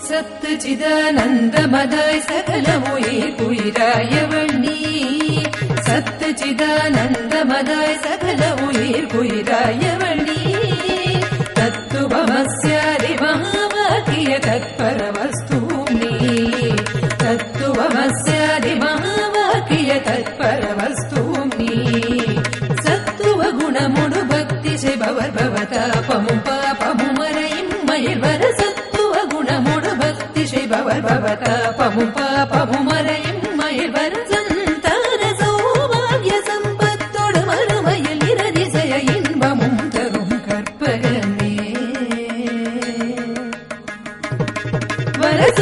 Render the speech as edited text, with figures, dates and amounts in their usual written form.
சத்து சிதானந்தமதாய் சகலமுயிர் குயிராயவள் நீ சத்து சிதானந்தமதாய் சகலமுயிர் குயிராயவள் நீ தத்துவமஸ்யாதி மகாவாக்கிய தத்பரவஸ்து நீ தத்துவமஸ்யாதி மகாவாக்கிய தத்பரவஸ்து நீ சத்துவ குணமுடு பக்தி செய்பவர் பவதாபமும் பாபமும் மறையும் மயில்வர சத்துவ குணமுடு பக்தி செய்பவர் பவதாபமும் பாபமும் மறையும் மயில்வர சந்தான சௌபாகிய சம்பத்தோடு மறுமையில் இரதிசய இன்பமும் தரும் கற்பகமே வரச